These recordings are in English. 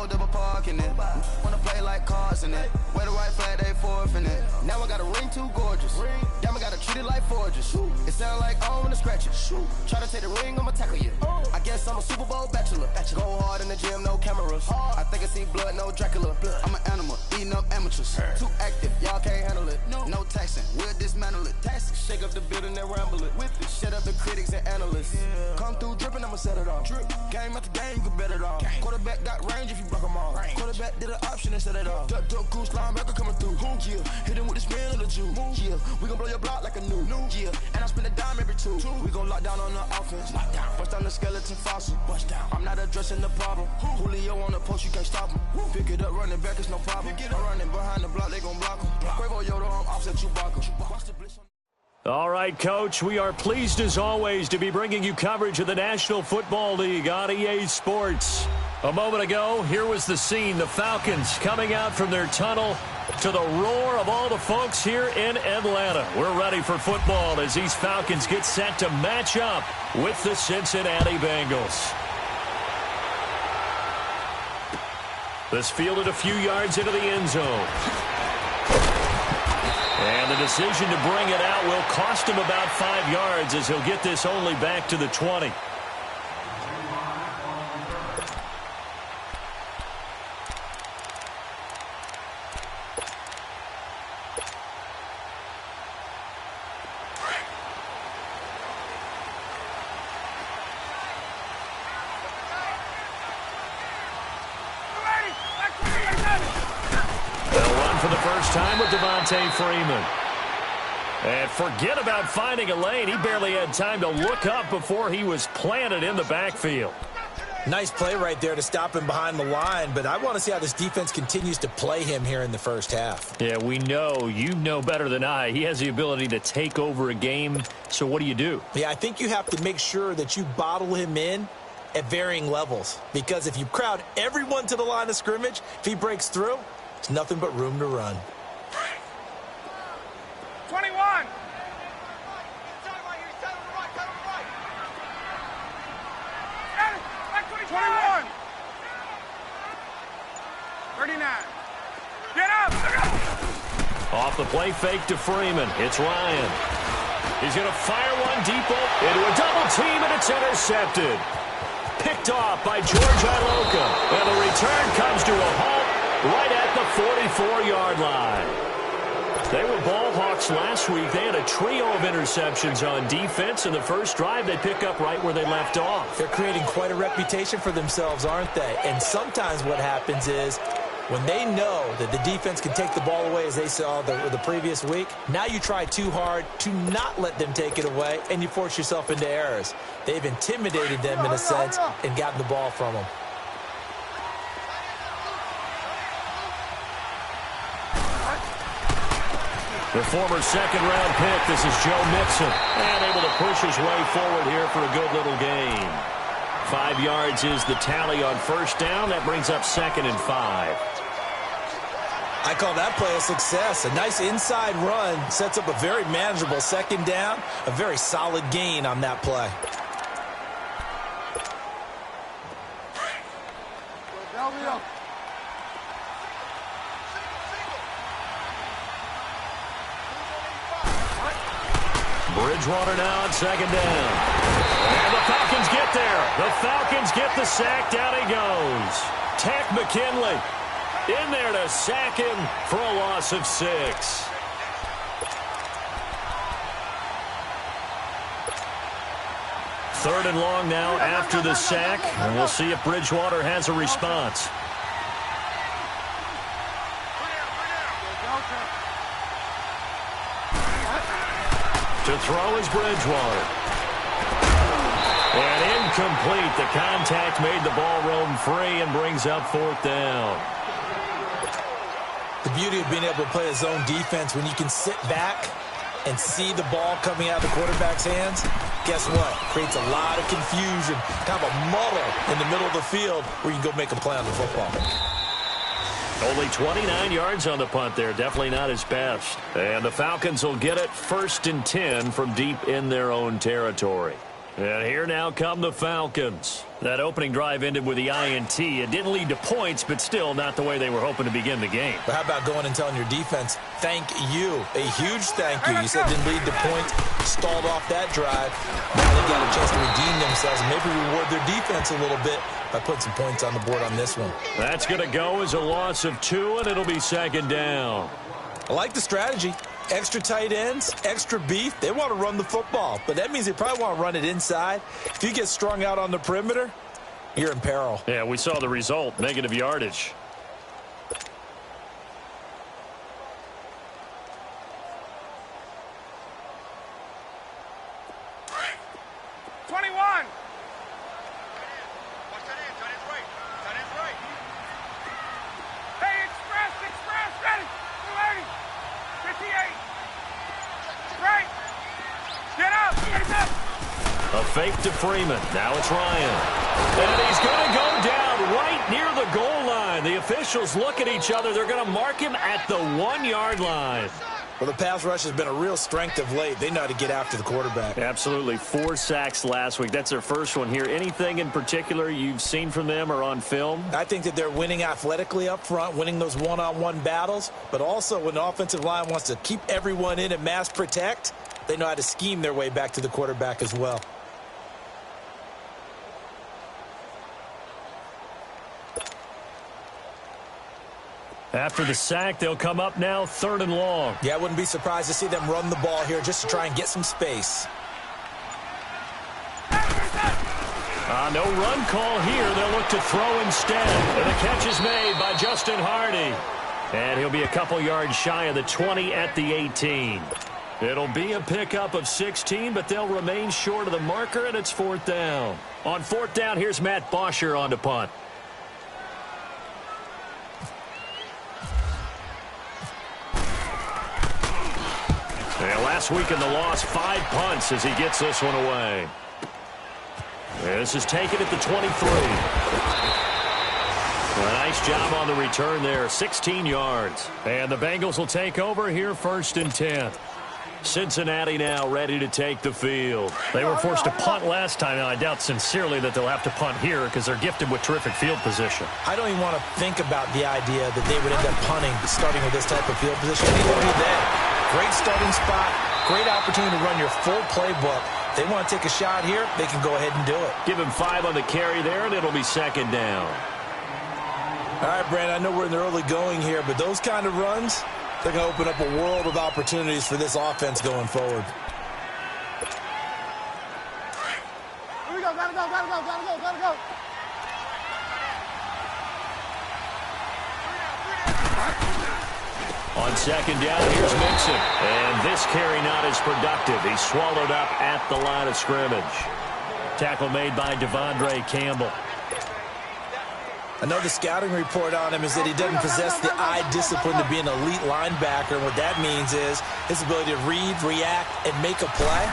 no double parking it. Wanna play like cars in it. Wear the white flag, they forfeiting it. Now I got a ring too gorgeous. Damn, I gotta treat it like forges. It sound like I don't wanna scratch it. Try to take the ring, I'ma tackle you. I guess I'm a Super Bowl bachelor. Go hard in the gym, no cameras. I think I see blood, no Dracula. I'm an animal, eating up amateurs. Too active, y'all can't handle it. No taxing, we'll dismantle it. Shake up the building and ramble it. Whip it, shut up the critics and analysts. Come through dripping, I'ma set it off. Game after game, you can bet it off. Quarterback got range if you block them all. Quarterback did an option and set it off. Duck, goose, linebacker coming through. Yeah, hit him with the spin of the Jew. Yeah, we gon' blow your block like a new. Yeah, and I spend a dime every two. We gon' lock down on the offense. Bust down the skeleton fossil. I'm not addressing the problem. Julio on the post, you can't stop him. Pick it up, running back, it's no problem. I'm running behind the block, they gon' block him. Quavo Yoda, I'm offset Chewbacca. Watch the blitz on. All right, Coach, we are pleased as always to be bringing you coverage of the National Football League on EA Sports. A moment ago, here was the scene. The Falcons coming out from their tunnel to the roar of all the folks here in Atlanta. We're ready for football as these Falcons get set to match up with the Cincinnati Bengals. This fielded a few yards into the end zone. And the decision to bring it out will cost him about 5 yards as he'll get this only back to the 20. For the first time with Devontae Freeman. And forget about finding a lane. He barely had time to look up before he was planted in the backfield. Nice play right there to stop him behind the line, but I want to see how this defense continues to play him here in the first half. Yeah, we know. You know better than I. He has the ability to take over a game, so what do? Yeah, I think you have to make sure that you bottle him in at varying levels, because if you crowd everyone to the line of scrimmage, if he breaks through, it's nothing but room to run. 21. 21. 39. Get up. Off the play fake to Freeman. It's Ryan. He's going to fire one deep into a double team, and it's intercepted. Picked off by George Iloka. And the return comes to a halt right at the 44-yard line. They were ball hawks last week. They had a trio of interceptions on defense. In the first drive, they pick up right where they left off. They're creating quite a reputation for themselves, aren't they? And sometimes what happens is when they know that the defense can take the ball away, as they saw the previous week, now you try too hard to not let them take it away, and you force yourself into errors. They've intimidated them in a sense and gotten the ball from them. The former second-round pick, this is Joe Mixon, and able to push his way forward here for a good little gain. 5 yards is the tally on first down. That brings up 2nd and 5. I call that play a success. A nice inside run sets up a very manageable second down, a very solid gain on that play. Bridgewater now on 2nd down. And the Falcons get there. The Falcons get the sack. Down he goes. Tack McKinley in there to sack him for a loss of 6. Third and long now after the sack. And we'll see if Bridgewater has a response. To throw is Bridgewater. And incomplete. The contact made the ball roam free and brings up 4th down. The beauty of being able to play a zone defense, when you can sit back and see the ball coming out of the quarterback's hands, guess what? Creates a lot of confusion, kind of a muddle in the middle of the field where you can go make a play on the football. Only 29 yards on the punt there. Definitely not his best. And the Falcons will get it 1st and 10 from deep in their own territory. And here now come the Falcons. That opening drive ended with the INT. It didn't lead to points, but still not the way they were hoping to begin the game. But how about going and telling your defense, thank you, a huge thank you. You said it didn't lead to points, stalled off that drive. Now they got a chance to redeem themselves and maybe reward their defense a little bit by putting some points on the board on this one. That's going to go as a loss of 2, and it'll be second down. I like the strategy. Extra tight ends, extra beef. They want to run the football, but that means they probably want to run it inside. If you get strung out on the perimeter, you're in peril. Yeah, we saw the result, negative yardage. A fake to Freeman. Now it's Ryan. And he's going to go down right near the goal line. The officials look at each other. They're going to mark him at the 1-yard line. Well, the pass rush has been a real strength of late. They know how to get after the quarterback. Absolutely. 4 sacks last week. That's their first one here. Anything in particular you've seen from them or on film? I think that they're winning athletically up front, winning those one-on-one battles, but also when the offensive line wants to keep everyone in and mass protect, they know how to scheme their way back to the quarterback as well. After the sack, they'll come up now 3rd and long. Yeah, I wouldn't be surprised to see them run the ball here just to try and get some space. No run call here. They'll look to throw instead. And the catch is made by Justin Hardy. And he'll be a couple yards shy of the 20 at the 18. It'll be a pickup of 16, but they'll remain short of the marker, and it's 4th down. On 4th down, here's Matt Bosher on to punt. And last week in the loss, 5 punts as he gets this one away. This is taken at the 23. A nice job on the return there, 16 yards. And the Bengals will take over here 1st and 10. Cincinnati now ready to take the field. They were forced to punt last time. Now, I doubt sincerely that they'll have to punt here because they're gifted with terrific field position. I don't even want to think about the idea that they would end up punting starting with this type of field position. Neither do they. Great starting spot, great opportunity to run your full playbook. They want to take a shot here, they can go ahead and do it. Give him 5 on the carry there, and it'll be 2nd down. All right, Brandon, I know we're in the early going here, but those kind of runs, they're going to open up a world of opportunities for this offense going forward. Here we go, gotta go. On 2nd down, here's Mixon. And this carry not as productive. He's swallowed up at the line of scrimmage. Tackle made by Devondre Campbell. I know the scouting report on him is that he doesn't possess the eye discipline to be an elite linebacker. And what that means is his ability to read, react, and make a play.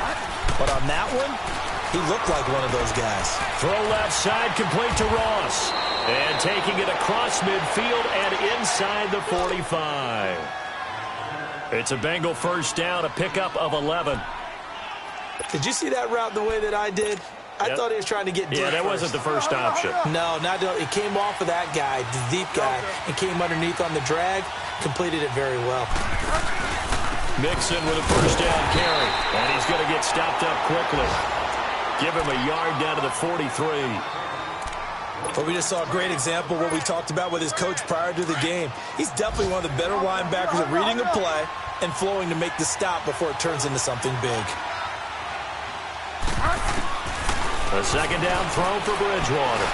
But on that one, he looked like one of those guys. Throw left side, complete to Ross. And taking it across midfield and inside the 45. It's a Bengal 1st down, a pickup of 11. Did you see that route the way that I did? I thought he was trying to get deep. Yeah, that wasn't the first option. No, it came off of that guy, the deep guy, and came underneath on the drag, completed it very well. Mixon with a 1st down carry, and he's going to get stopped up quickly. Give him a yard down to the 43. But we just saw a great example of what we talked about with his coach prior to the game. He's definitely one of the better linebackers at reading a play and flowing to make the stop before it turns into something big. A 2nd down throw for Bridgewater.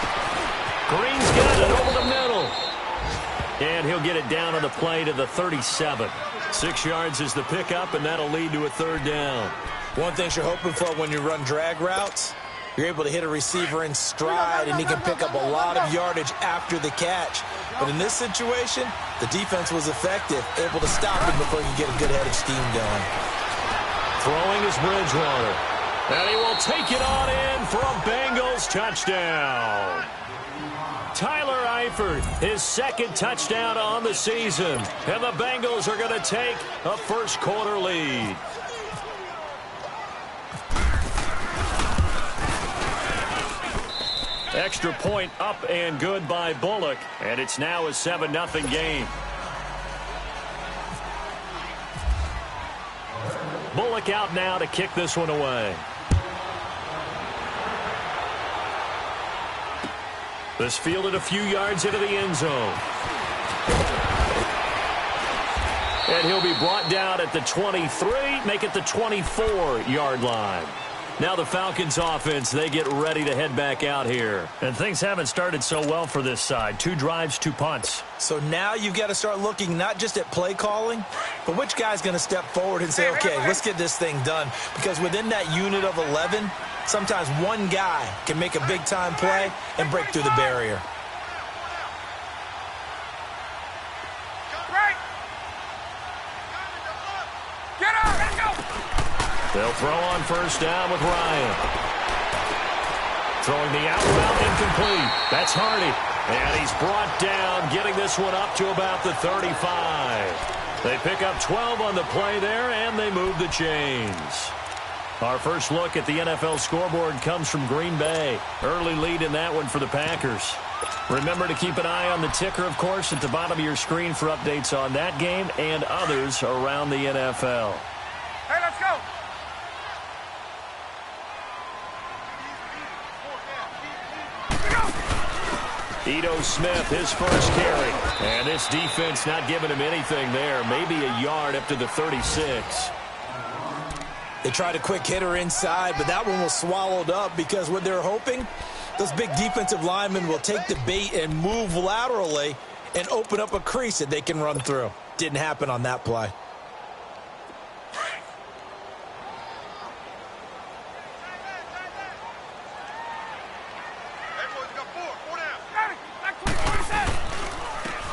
Green's got it over the middle. And he'll get it down on the play to the 37. 6 yards is the pickup, and that'll lead to a 3rd down. One thing you're hoping for when you run drag routes, you're able to hit a receiver in stride, and he can pick up a lot of yardage after the catch. But in this situation, the defense was effective, able to stop him before he could get a good head of steam going. Throwing is Bridgewater. And he will take it on in for a Bengals touchdown. Tyler Eifert, his 2nd touchdown on the season. And the Bengals are going to take a 1st quarter lead. Extra point up and good by Bullock, and it's now a 7-0 game. Bullock out now to kick this one away. This fielded a few yards into the end zone. And he'll be brought down at the 23, make it the 24-yard line. Now the Falcons offense, they get ready to head back out here. And things haven't started so well for this side. 2 drives, 2 punts. So now you've got to start looking not just at play calling, but which guy's going to step forward and say, okay, let's get this thing done. Because within that unit of 11, sometimes one guy can make a big-time play and break through the barrier. They'll throw on first down with Ryan. Throwing the out route incomplete. That's Hardy. And he's brought down, getting this one up to about the 35. They pick up 12 on the play there, and they move the chains. Our first look at the NFL scoreboard comes from Green Bay. Early lead in that one for the Packers. Remember to keep an eye on the ticker, of course, at the bottom of your screen for updates on that game and others around the NFL. Hey, let's go. Ito Smith, his first carry. And this defense not giving him anything there. Maybe a yard up to the 36. They tried a quick hitter inside, but that one was swallowed up because what they're hoping, those big defensive linemen will take the bait and move laterally and open up a crease that they can run through. Didn't happen on that play.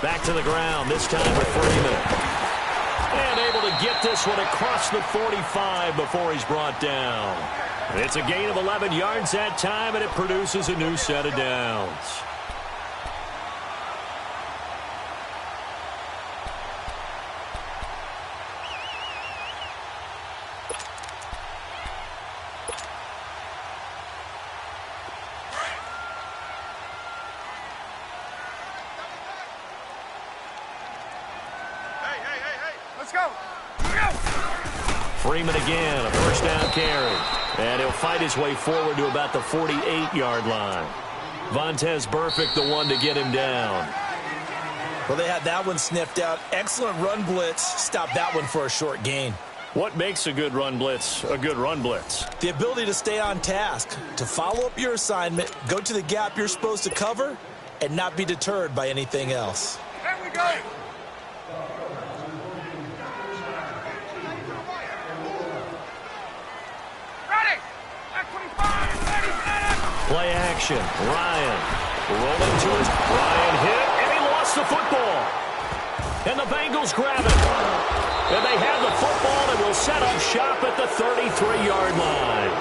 Back to the ground, this time with Freeman. And able to get this one across the 45 before he's brought down. It's a gain of 11 yards that time, and it produces a new set of downs. Freeman again, a first down carry. And he'll fight his way forward to about the 48-yard line. Vontaze Burfict, the one to get him down. Well, they had that one sniffed out. Excellent run blitz. Stopped that one for a short gain. What makes a good run blitz a good run blitz? The ability to stay on task, to follow up your assignment, go to the gap you're supposed to cover, and not be deterred by anything else. There we go. Play action. Ryan rolling to his. Ryan hit, and he lost the football. And the Bengals grab it. And they have the football and will set up shop at the 33-yard line.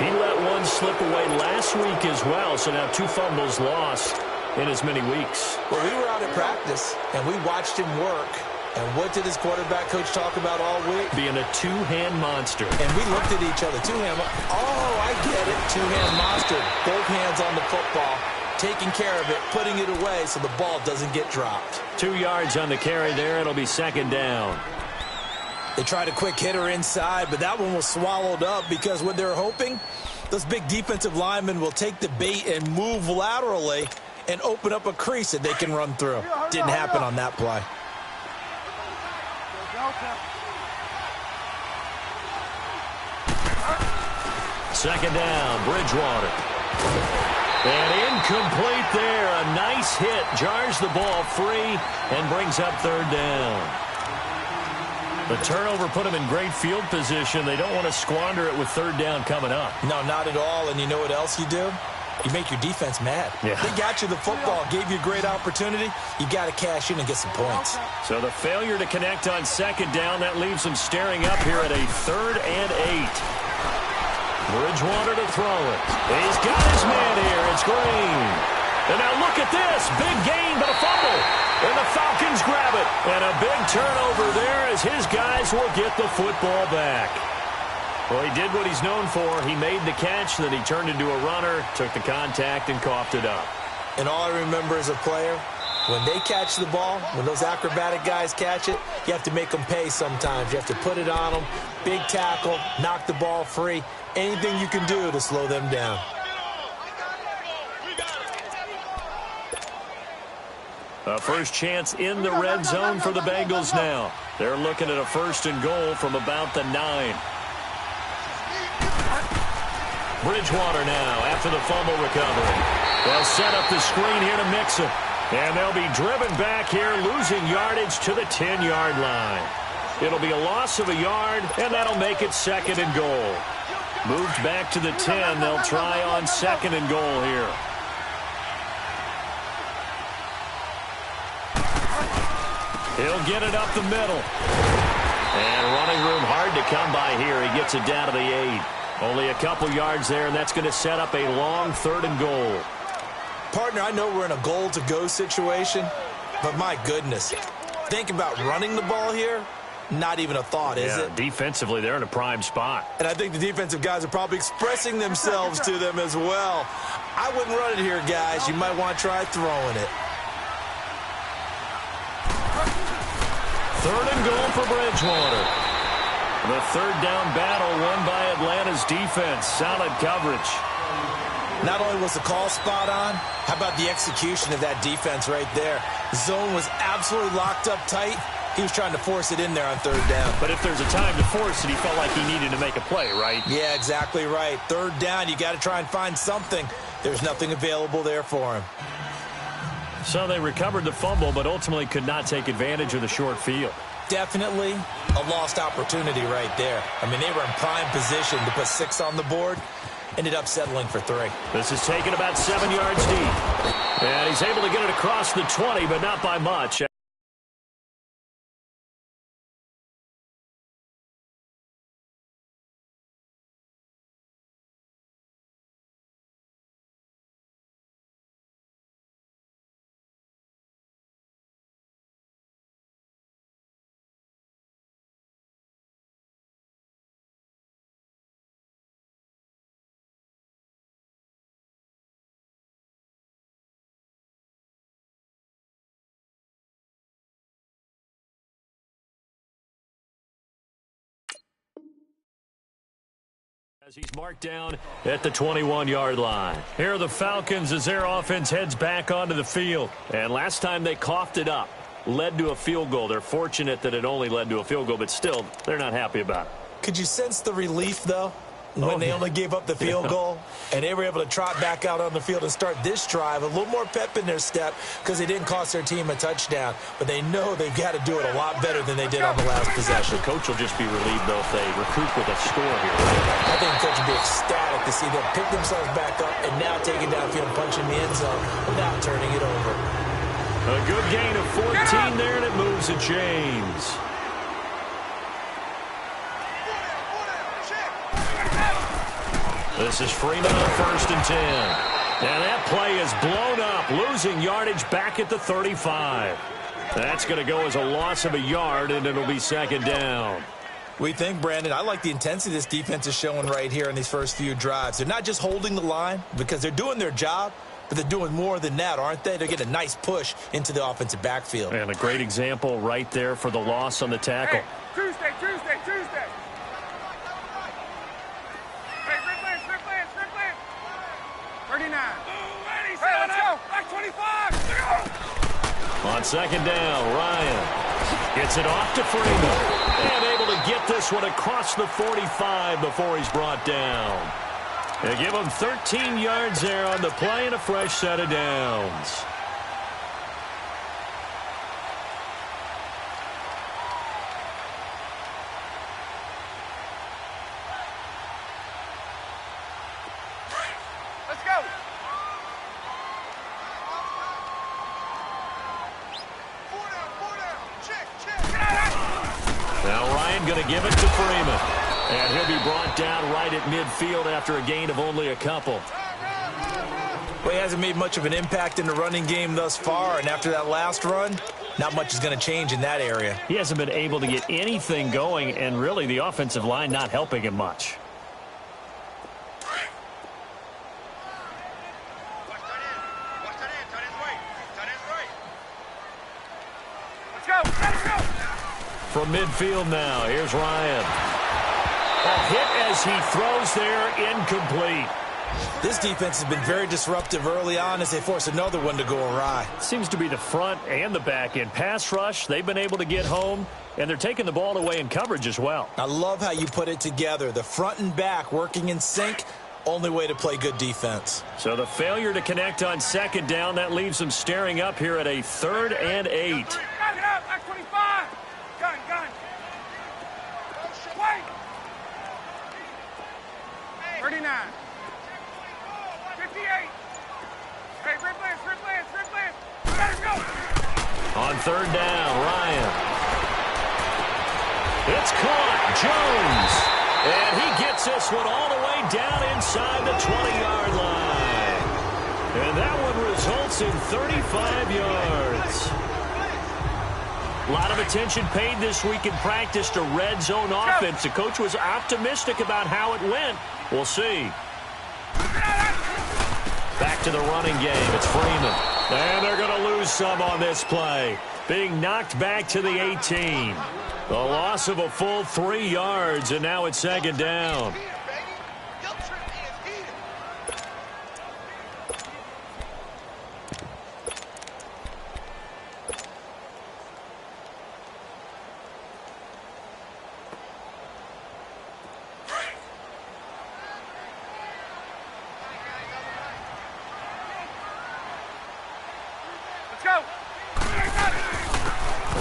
He let one slip away last week as well, so now 2 fumbles lost in as many weeks. Well, we were out at practice, and we watched him work. And what did his quarterback coach talk about all week? Being a two-hand monster. And we looked at each other. Two-hand. Oh, I get it. Two-hand monster. Both hands on the football, taking care of it, putting it away so the ball doesn't get dropped. 2 yards on the carry there. It'll be second down. They tried a quick hitter inside, but that one was swallowed up because what they're hoping, those big defensive linemen will take the bait and move laterally and open up a crease that they can run through. Didn't happen on that play. Second down, Bridgewater. And incomplete there. A nice hit. Jars the ball free and brings up third down. The turnover put them in great field position. They don't want to squander it with third down coming up. No, not at all. And you know what else you do? You make your defense mad. Yeah. They got you the football, gave you a great opportunity. You got to cash in and get some points. So the failure to connect on second down, that leaves them staring up here at a 3rd and 8. Bridgewater to throw it. He's got his man here. It's Green. And now look at this. Big gain, but a fumble. And the Falcons grab it. And a big turnover there as his guys will get the football back. Well, he did what he's known for. He made the catch, then he turned into a runner, took the contact, and coughed it up. And all I remember as a player, when they catch the ball, when those acrobatic guys catch it, you have to make them pay sometimes. You have to put it on them, big tackle, knock the ball free, anything you can do to slow them down. A first chance in the red zone for the Bengals now. They're looking at a 1st and goal from about the 9. Bridgewater now after the fumble recovery. They'll set up the screen here to mix it. And they'll be driven back here, losing yardage to the 10-yard line. It'll be a loss of a yard, and that'll make it 2nd and goal. Moved back to the 10. They'll try on 2nd and goal here. He'll get it up the middle. And running room hard to come by here. He gets it down to the 8. Only a couple yards there, and that's going to set up a long 3rd and goal. Partner, I know we're in a goal-to-go situation, but my goodness, think about running the ball here. Not even a thought, is it? Defensively, they're in a prime spot. And I think the defensive guys are probably expressing themselves to them as well. I wouldn't run it here, guys. You might want to try throwing it. 3rd and goal for Bridgewater. The 3rd down battle won by Atlanta's defense. Solid coverage. Not only was the call spot on, how about the execution of that defense right there? Zone was absolutely locked up tight. He was trying to force it in there on 3rd down. But if there's a time to force it, he felt like he needed to make a play, right? Yeah, exactly right. 3rd down, you got to try and find something. There's nothing available there for him. So they recovered the fumble, but ultimately could not take advantage of the short field. Definitely a lost opportunity right there. I mean, they were in prime position to put 6 on the board. Ended up settling for 3. This is taken about 7 yards deep. And he's able to get it across the 20, but not by much. As he's marked down at the 21-yard line. Here are the Falcons as their offense heads back onto the field. And last time they coughed it up, led to a field goal. They're fortunate that it only led to a field goal, but still, they're not happy about it. Could you sense the relief, though, when they only gave up the field goal? And they were able to trot back out on the field and start this drive. A little more pep in their step because they didn't cost their team a touchdown. But they know they've got to do it a lot better than they did on the last possession. The coach will just be relieved, though, if they recoup with a score here. I think the coach will be ecstatic to see them pick themselves back up and now take it downfield and punch in the end zone without turning it over. A good gain of 14 there, and it moves the chains. This is Freeman on 1st and 10. And that play is blown up, losing yardage back at the 35. That's going to go as a loss of a yard, and it'll be 2nd down. We think, Brandon, I like the intensity this defense is showing right here in these first few drives. They're not just holding the line because they're doing their job, but they're doing more than that, aren't they? They're getting a nice push into the offensive backfield. And a great example right there for the loss on the tackle. Hey, Tuesday. 39. Hey, let's go. Back 25. On 2nd down, Ryan gets it off to Freeman. And able to get this one across the 45 before he's brought down. They give him 13 yards there on the play and a fresh set of downs. Let's go. Four down. Check. Now Ryan going to give it to Freeman. And he'll be brought down right at midfield after a gain of only a couple. Well, he hasn't made much of an impact in the running game thus far, and after that last run, not much is going to change in that area. He hasn't been able to get anything going, and really the offensive line not helping him much. From midfield now, here's Ryan. A hit as he throws there, incomplete. This defense has been very disruptive early on as they force another one to go awry. Seems to be the front and the back end. Pass rush, they've been able to get home, and they're taking the ball away in coverage as well. I love how you put it together. The front and back working in sync, only way to play good defense. So the failure to connect on second down, that leaves them staring up here at a 3rd and 8. Back it up, back 25. Gun. Wait. 39. 58. Hey, Rip Lance. Let's go. On 3rd down, Ryan. It's caught. Jones. And he gets this one all the way down inside the 20-yard line. And that one results in 35 yards. A lot of attention paid this week in practice to red zone offense. The coach was optimistic about how it went. We'll see. Back to the running game. It's Freeman. And they're going to lose some on this play. Being knocked back to the 18. The loss of a full 3 yards, and now it's 2nd down.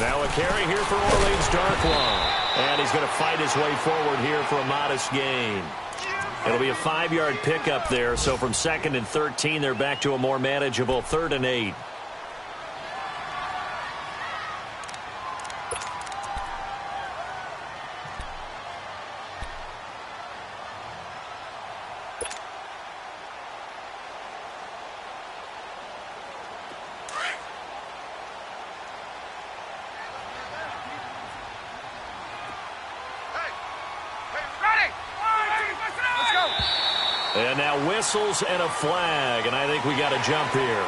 Now a carry here for Orleans Darkwa. And he's going to fight his way forward here for a modest gain. It'll be a 5-yard pickup there. So from 2nd and 13, they're back to a more manageable 3rd and 8. And now whistles and a flag, and I think we got a jump here.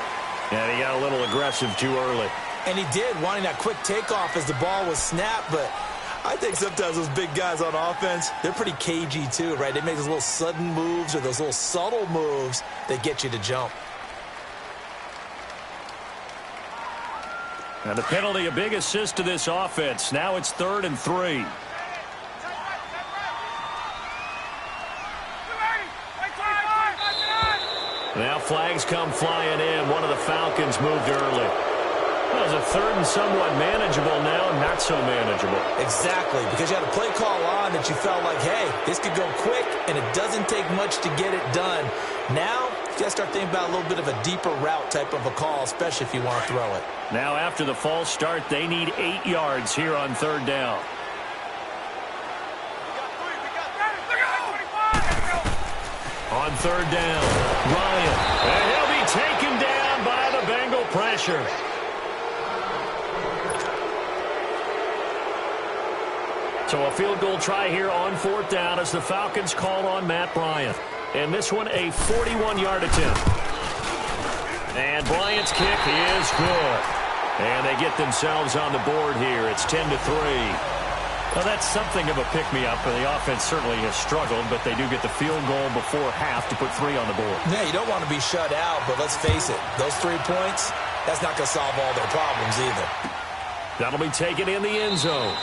And he got a little aggressive too early. And he did, wanting that quick takeoff as the ball was snapped, but I think sometimes those big guys on offense, they're pretty cagey too, right? They make those little sudden moves or those little subtle moves that get you to jump. And the penalty, a big assist to this offense. Now it's 3rd and 3. Now flags come flying in. One of the Falcons moved early. Well, it was a 3rd and somewhat manageable, now not so manageable. Exactly, because you had a play call on that you felt like, hey, this could go quick, and it doesn't take much to get it done. Now, you got to start thinking about a little bit of a deeper route type of a call, especially if you want to throw it. Now after the false start, they need 8 yards here on 3rd down. On 3rd down, Ryan. And he'll be taken down by the Bengal pressure. So a field goal try here on 4th down as the Falcons call on Matt Bryant. And this one a 41-yard attempt. And Bryant's kick is good. And they get themselves on the board here. It's 10-3. Well, that's something of a pick-me-up. The offense certainly has struggled, but they do get the field goal before half to put 3 on the board. Yeah, you don't want to be shut out, but let's face it, those 3 points, that's not going to solve all their problems either. That'll be taken in the end zone.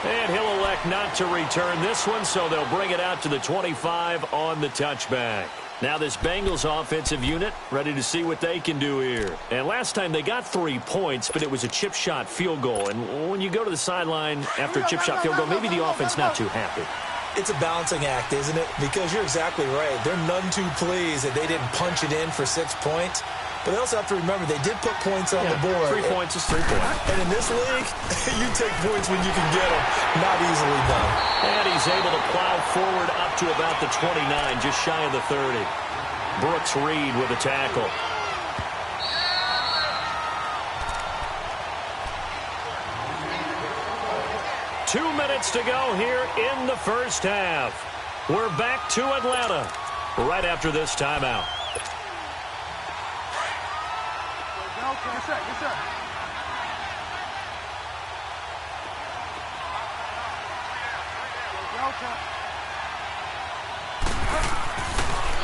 And he'll elect not to return this one, so they'll bring it out to the 25 on the touchback. Now this Bengals offensive unit ready to see what they can do here. And last time they got 3 points, but it was a chip shot field goal. And when you go to the sideline after a chip shot field goal, maybe the offense not too happy. It's a balancing act, isn't it? Because you're exactly right. They're none too pleased that they didn't punch it in for 6 points. But they also have to remember they did put points on the board. 3 points is 3 points. And in this league, you take points when you can get them. Not easily done. And he's able to plow forward up to about the 29, just shy of the 30. Brooks Reed with a tackle. 2 minutes to go here in the first half. We're back to Atlanta right after this timeout. Yes, sir. Yes, sir.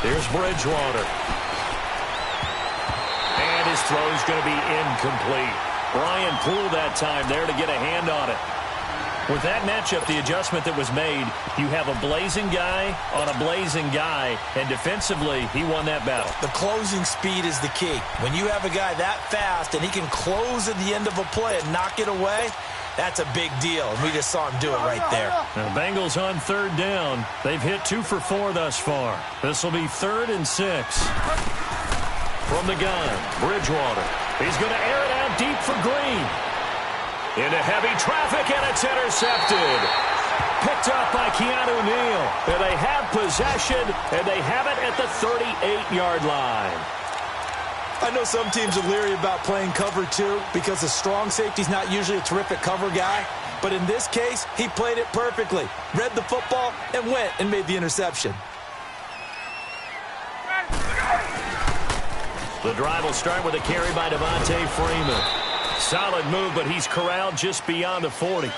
Here's Bridgewater. And his throw's going to be incomplete. Brian Poole that time there to get a hand on it. With that matchup, the adjustment that was made, you have a blazing guy on a blazing guy, and defensively, he won that battle. The closing speed is the key. When you have a guy that fast and he can close at the end of a play and knock it away, that's a big deal, and we just saw him do it right there. Now, Bengals on third down. They've hit 2 for 4 thus far. This will be 3rd and 6. From the gun, Bridgewater. He's going to air it out deep for Green. Into heavy traffic, and it's intercepted. Picked up by Keanu Neal. And they have possession, and they have it at the 38-yard line. I know some teams are leery about playing cover 2 because the strong safety's not usually a terrific cover guy. But in this case, he played it perfectly. Read the football and went and made the interception. The drive will start with a carry by Devontae Freeman. Solid move, but he's corralled just beyond the 40.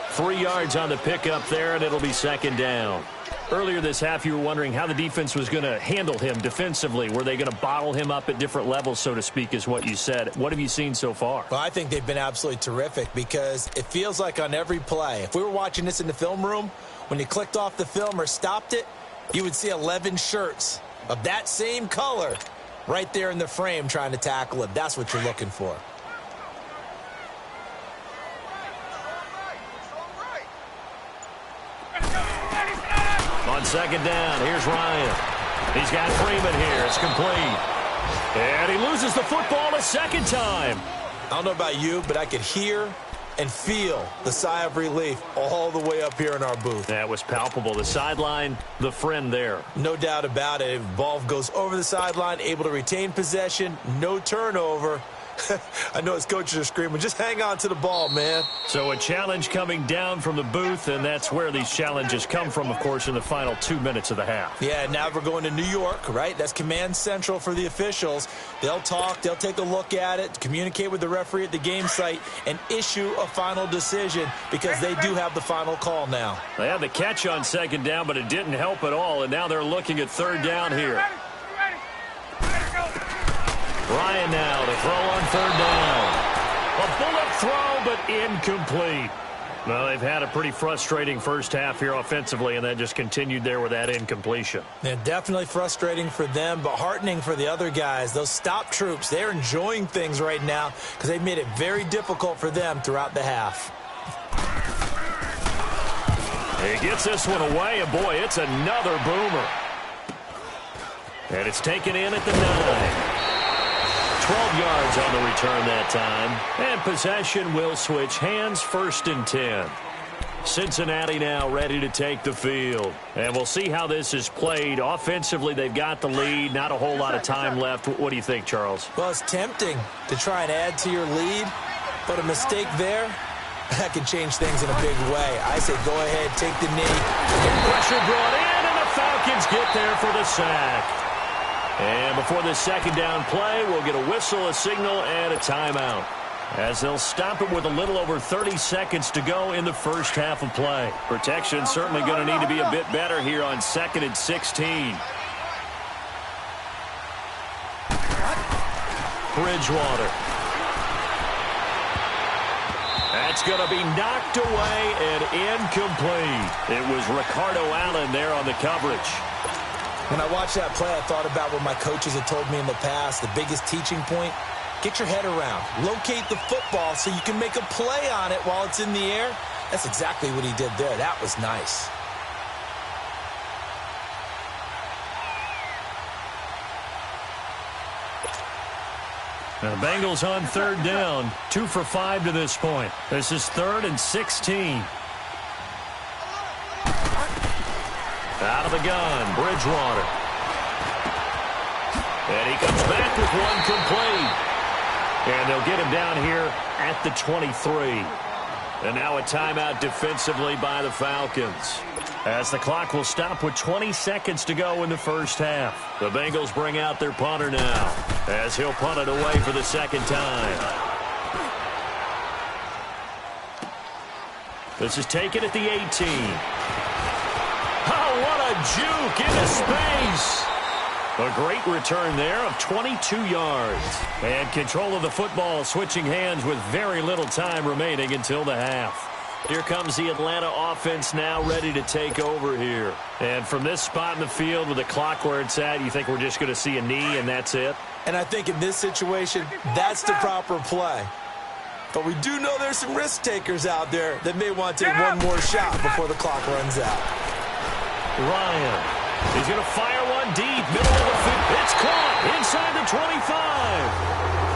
3 yards on the pickup there, and it'll be 2nd down. Earlier this half, you were wondering how the defense was going to handle him defensively. Were they going to bottle him up at different levels, so to speak, is what you said. What have you seen so far? Well, I think they've been absolutely terrific because it feels like on every play, if we were watching this in the film room, when you clicked off the film or stopped it, you would see 11 shirts of that same color right there in the frame trying to tackle it. That's what you're looking for. On 2nd down, here's Ryan. He's got Freeman here. It's complete. And he loses the football a 2nd time. I don't know about you, but I could hear and feel the sigh of relief all the way up here in our booth. That was palpable. The sideline, the friend there. No doubt about it. Ball goes over the sideline, able to retain possession, no turnover. I know his coaches are screaming, just hang on to the ball, man. So a challenge coming down from the booth, and that's where these challenges come from, of course, in the final 2 minutes of the half. Yeah, now we're going to New York, right? That's command central for the officials. They'll talk, they'll take a look at it, communicate with the referee at the game site, and issue a final decision because they do have the final call now. They had the catch on 2nd down, but it didn't help at all, and now they're looking at 3rd down here. Ryan now to throw on 3rd down. A bullet throw, but incomplete. Well, they've had a pretty frustrating first half here offensively, and then just continued there with that incompletion. Yeah, definitely frustrating for them, but heartening for the other guys. Those stop troops, they're enjoying things right now because they've made it very difficult for them throughout the half. He gets this one away, and boy, it's another boomer. And it's taken in at the 9. 12 yards on the return that time. And possession will switch hands, 1st and 10. Cincinnati now ready to take the field. And we'll see how this is played. Offensively, they've got the lead. Not a whole lot of time left. What do you think, Charles? Well, it's tempting to try and add to your lead, but a mistake there, that can change things in a big way. I say go ahead, take the knee. Pressure brought in, and the Falcons get there for the sack. And before this 2nd down play, we'll get a whistle, a signal, and a timeout, as they'll stop it with a little over 30 seconds to go in the first half of play. Protection certainly going to need to be a bit better here on 2nd and 16. Bridgewater. That's going to be knocked away and incomplete. It was Ricardo Allen there on the coverage. When I watched that play, I thought about what my coaches had told me in the past. The biggest teaching point, get your head around. Locate the football so you can make a play on it while it's in the air. That's exactly what he did there. That was nice. Now, the Bengals on 3rd down, 2 for 5 to this point. This is 3rd and 16. Out of the gun, Bridgewater. And he comes back with one complete. And they'll get him down here at the 23. And now a timeout defensively by the Falcons, as the clock will stop with 20 seconds to go in the first half. The Bengals bring out their punter now, as he'll punt it away for the second time. This is taken at the 18. Oh, what a juke into space. A great return there of 22 yards. And control of the football switching hands with very little time remaining until the half. Here comes the Atlanta offense now ready to take over here. And from this spot in the field with the clock where it's at, you think we're just going to see a knee and that's it? And I think in this situation, that's the proper play. But we do know there's some risk takers out there that may want to take one more shot before the clock runs out. Ryan, he's going to fire one deep, middle of the field. It's caught inside the 25.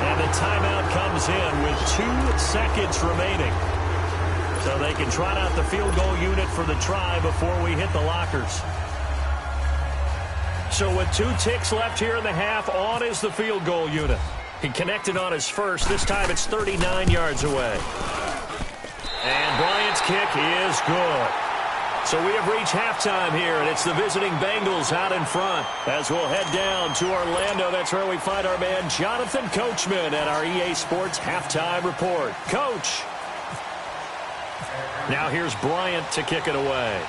And the timeout comes in with 2 seconds remaining. So they can trot out the field goal unit for the try before we hit the lockers. So with 2 ticks left here in the half, on is the field goal unit. He connected on his first. This time it's 39 yards away. And Bryant's kick is good. So we have reached halftime here, and it's the visiting Bengals out in front. As we'll head down to Orlando, that's where we find our man Jonathan Coachman at our EA Sports Halftime Report. Coach. Now here's Bryant to kick it away.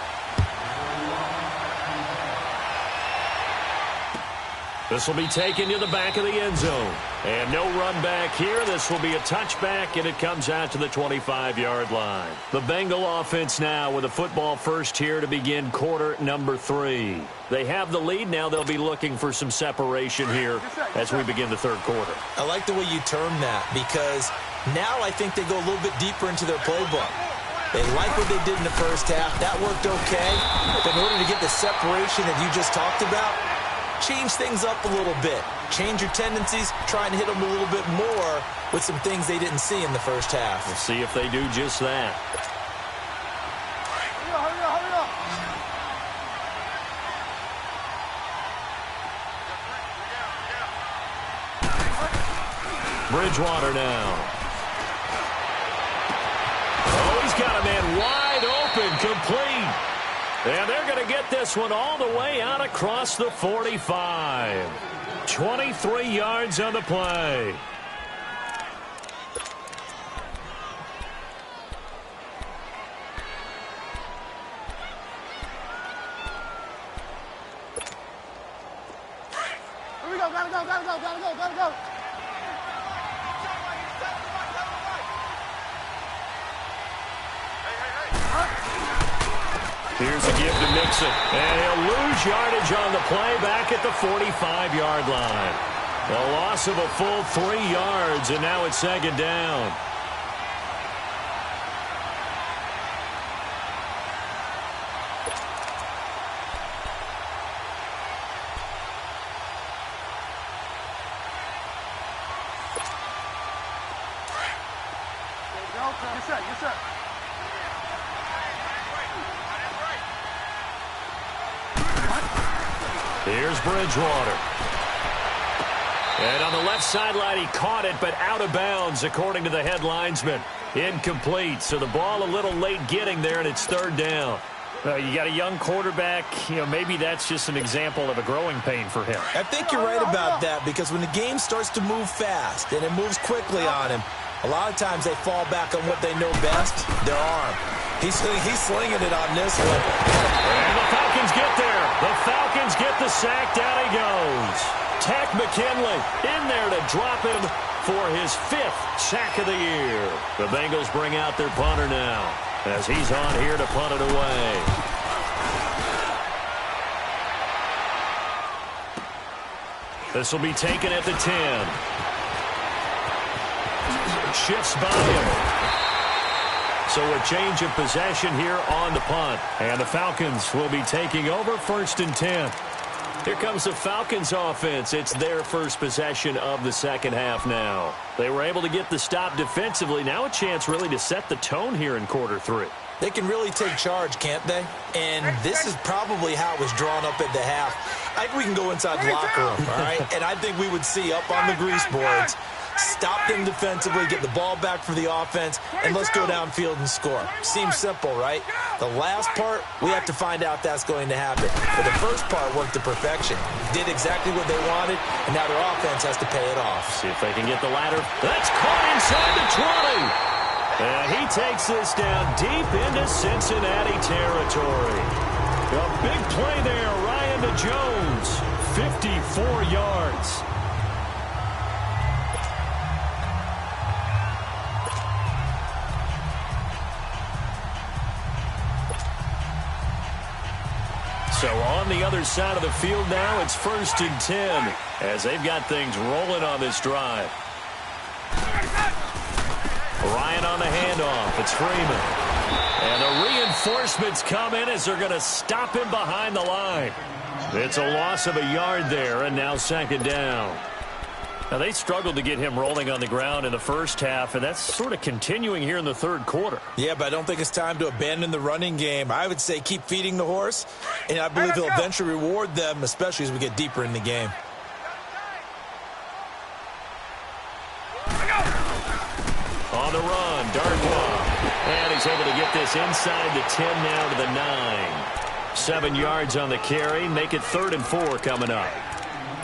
This will be taken to the back of the end zone. And no run back here. This will be a touchback, and it comes out to the 25-yard line. The Bengal offense now with a football first here to begin quarter number 3. They have the lead. Now they'll be looking for some separation here as we begin the third quarter. I like the way you term that, because now I think they go a little bit deeper into their playbook. They like what they did in the first half. That worked okay. But in order to get the separation that you just talked about, change things up a little bit. Change your tendencies. Try and hit them a little bit more with some things they didn't see in the first half. We'll see if they do just that. Hurry up. Bridgewater now. Oh, he's got a man wide open, complete. And they're going to get this one all the way out across the 45. 23 yards on the play. Here we go. Gotta go. Here's a give to Mixon. And he'll lose yardage on the play back at the 45-yard line. A loss of a full 3 yards, and now it's second down. Yes, sir. Here's Bridgewater. And on the left sideline, he caught it, but out of bounds, according to the head linesman. Incomplete. So the ball a little late getting there, and it's third down. You got a young quarterback. Maybe that's just an example of a growing pain for him. I think you're right about that, because when the game starts to move fast and it moves quickly on him, a lot of times they fall back on what they know best, their arm. He's slinging it on this one. And the Falcons get there. The Falcons get the sack. Down he goes. Tech McKinley in there to drop him for his 5th sack of the year. The Bengals bring out their punter now, as he's on here to punt it away. This will be taken at the 10. Shifts by him. So a change of possession here on the punt. And the Falcons will be taking over 1st and 10. Here comes the Falcons offense. It's their first possession of the second half now. They were able to get the stop defensively. Now a chance really to set the tone here in quarter 3. They can really take charge, can't they? And this is probably how it was drawn up at the half. I think we can go inside the locker room, all right? And I think we would see up on the grease boards stop them defensively, get the ball back for the offense, and let's go downfield and score. Seems simple, right? The last part, we have to find out if that's going to happen. But the first part worked to perfection. Did exactly what they wanted, and now their offense has to pay it off. See if they can get the ladder. That's caught inside the 20. And he takes this down deep into Cincinnati territory. A big play there, Ryan to Jones. 54 yards. So on the other side of the field now, it's 1st and 10 as they've got things rolling on this drive. Ryan on the handoff. It's Freeman. And the reinforcements come in as they're going to stop him behind the line. It's a loss of a yard there, and now 2nd down. Now, they struggled to get him rolling on the ground in the first half, and that's sort of continuing here in the 3rd quarter. Yeah, but I don't think it's time to abandon the running game. I would say keep feeding the horse, and I believe he'll eventually reward them, especially as we get deeper in the game. On the run, Darkwa. And he's able to get this inside the 10 now to the 9. 7 yards on the carry. Make it 3rd and 4 coming up.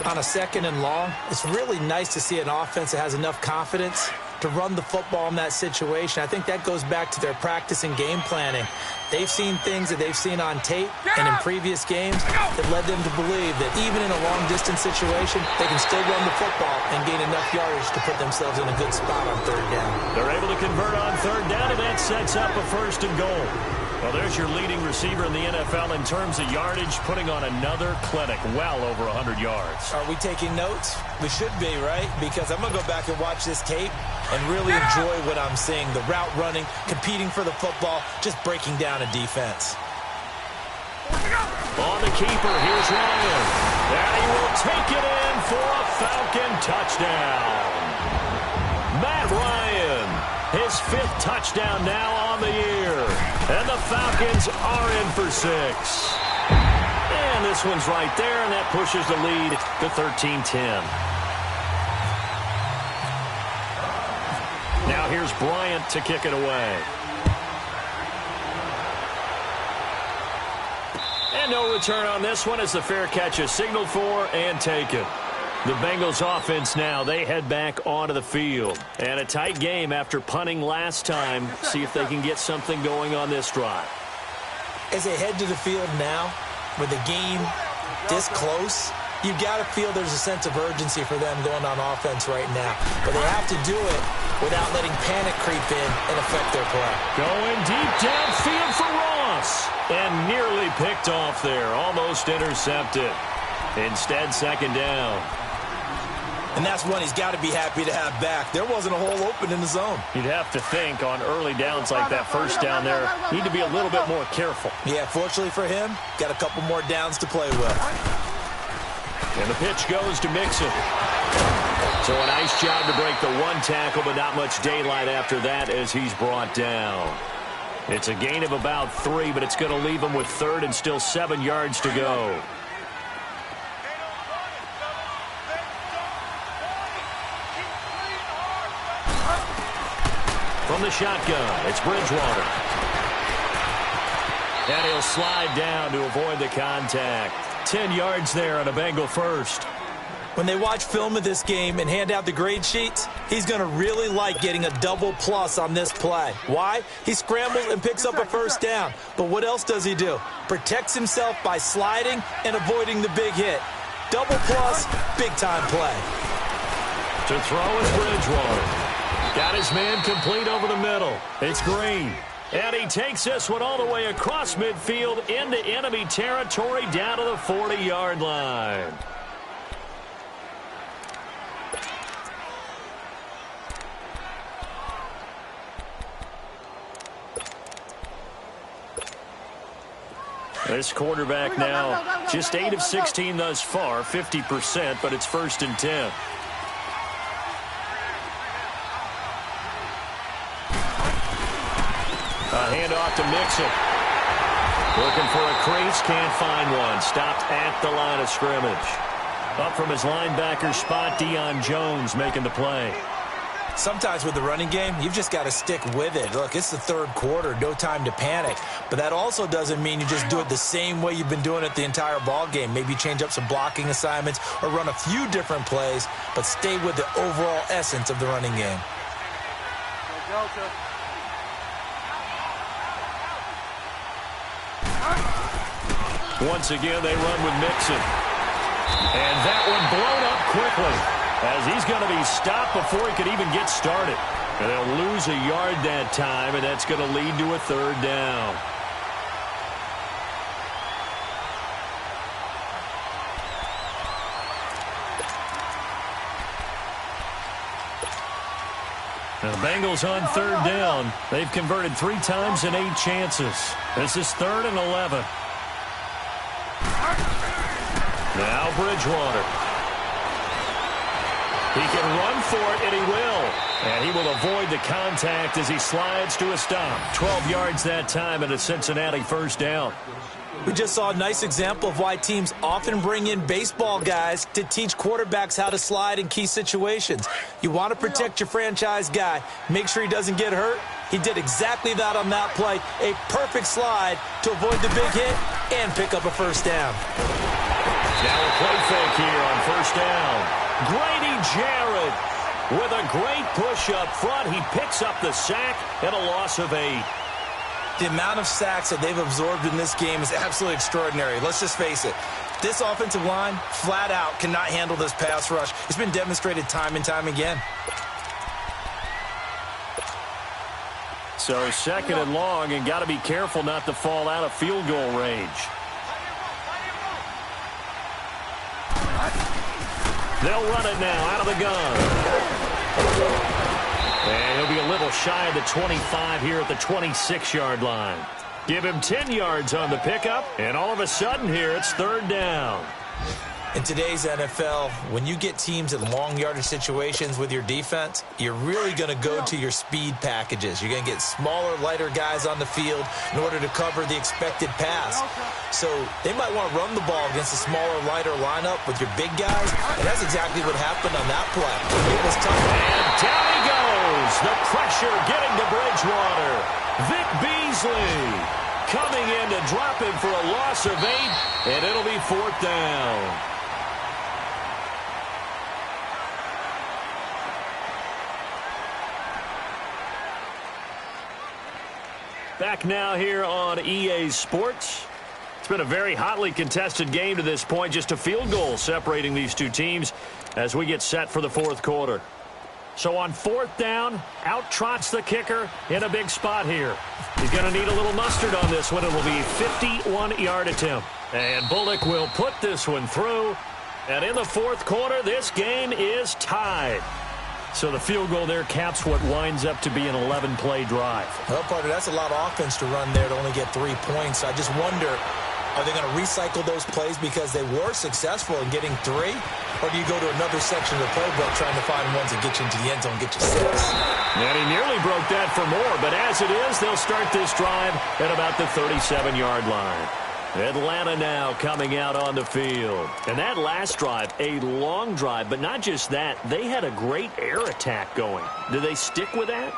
On a 2nd and long, it's really nice to see an offense that has enough confidence to run the football in that situation. I think that goes back to their practice and game planning. They've seen things that they've seen on tape and in previous games that led them to believe that even in a long-distance situation, they can still run the football and gain enough yardage to put themselves in a good spot on 3rd down. They're able to convert on 3rd down, and that sets up a 1st and goal. Well, there's your leading receiver in the NFL in terms of yardage, putting on another clinic, well over 100 yards. Are we taking notes? We should be, right? Because I'm going to go back and watch this tape and really enjoy what I'm seeing. The route running, competing for the football, just breaking down a defense. On the keeper, here's Ryan. And he will take it in for a Falcon touchdown. Matt Ryan, his 5th touchdown now on the year. And the Falcons are in for 6. And this one's right there, and that pushes the lead to 13-10. Now here's Bryant to kick it away. And no return on this one as the fair catch is signaled for and taken. The Bengals offense now, they head back onto the field. And a tight game after punting last time. See if they can get something going on this drive. As they head to the field now, with the game this close, you've got to feel there's a sense of urgency for them going on offense right now. But they have to do it without letting panic creep in and affect their play. Going deep downfield for Ross. And nearly picked off there. Almost intercepted. Instead, 2nd down. And that's one he's got to be happy to have back. There wasn't a hole open in the zone. You'd have to think on early downs like that 1st down there, need to be a little bit more careful. Yeah, fortunately for him, got a couple more downs to play with. And the pitch goes to Mixon. So a nice job to break the 1 tackle, but not much daylight after that as he's brought down. It's a gain of about 3, but it's going to leave him with 3rd and still 7 yards to go. From the shotgun, it's Bridgewater. And he'll slide down to avoid the contact. 10 yards there on a Bengal 1st. When they watch film of this game and hand out the grade sheets, he's going to really like getting a double plus on this play. Why? He scrambles and picks up a 1st down. But what else does he do? Protects himself by sliding and avoiding the big hit. Double plus, big-time play. To throw is Bridgewater. Got his man complete over the middle. It's Green. And he takes this one all the way across midfield into enemy territory down to the 40-yard line. This quarterback now just 8 of 16 thus far, 50%, but it's 1st and 10. A handoff to Mixon. Looking for a crease, can't find one. Stopped at the line of scrimmage. Up from his linebacker spot, Deion Jones making the play. Sometimes with the running game, you've just got to stick with it. Look, it's the third quarter, no time to panic. But that also doesn't mean you just do it the same way you've been doing it the entire ball game. Maybe change up some blocking assignments or run a few different plays, but stay with the overall essence of the running game. Once again, they run with Mixon. And that one blown up quickly, as he's going to be stopped before he could even get started. And they'll lose a yard that time, and that's going to lead to a third down. The Bengals on third down. They've converted 3 times in 8 chances. This is 3rd and 11. Now Bridgewater. He can run for it, and he will. And he will avoid the contact as he slides to a stop. 12 yards that time and a Cincinnati first down. We just saw a nice example of why teams often bring in baseball guys to teach quarterbacks how to slide in key situations. You want to protect your franchise guy. Make sure he doesn't get hurt. He did exactly that on that play. A perfect slide to avoid the big hit and pick up a first down. Now a play fake here on first down. Grady Jarrett with a great push up front. He picks up the sack and a loss of 8. The amount of sacks that they've absorbed in this game is absolutely extraordinary. Let's just face it. This offensive line, flat out, cannot handle this pass rush. It's been demonstrated time and time again. So 2nd and long, and got to be careful not to fall out of field goal range. They'll run it now out of the gun. And he'll be a little shy of the 25 here at the 26-yard line. Give him 10 yards on the pickup, and all of a sudden here it's 3rd down. In today's NFL, when you get teams in long yardage situations with your defense, you're really going to go to your speed packages. You're going to get smaller, lighter guys on the field in order to cover the expected pass. So they might want to run the ball against a smaller, lighter lineup with your big guys, and that's exactly what happened on that play. It was tough. And down he goes. The pressure getting to Bridgewater. Vic Beasley coming in to drop him for a loss of 8, and it'll be 4th down. Back now here on EA Sports. It's been a very hotly contested game to this point. Just a field goal separating these two teams as we get set for the 4th quarter. So on 4th down, out trots the kicker in a big spot here. He's going to need a little mustard on this one. It will be a 51-yard attempt. And Bullock will put this one through. And in the 4th quarter, this game is tied. So the field goal there caps what winds up to be an 11-play drive. Well, partner, that's a lot of offense to run there to only get 3 points. I just wonder, are they going to recycle those plays because they were successful in getting 3? Or do you go to another section of the playbook trying to find ones that get you into the end zone, get you 6? And he nearly broke that for more, but as it is, they'll start this drive at about the 37-yard line. Atlanta now coming out on the field. And that last drive, a long drive, but not just that. They had a great air attack going. Do they stick with that?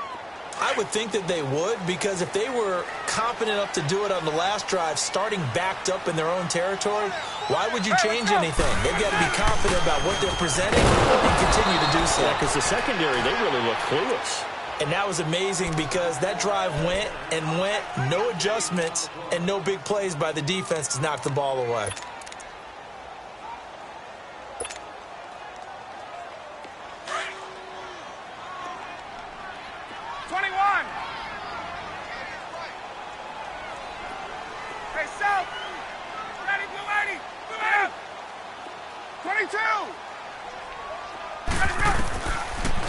I would think that they would, because if they were confident enough to do it on the last drive, starting backed up in their own territory, why would you change anything? They've got to be confident about what they're presenting and continue to do so. Yeah, because the secondary, they really look clueless. And that was amazing because that drive went and went, no adjustments, and no big plays by the defense to knock the ball away.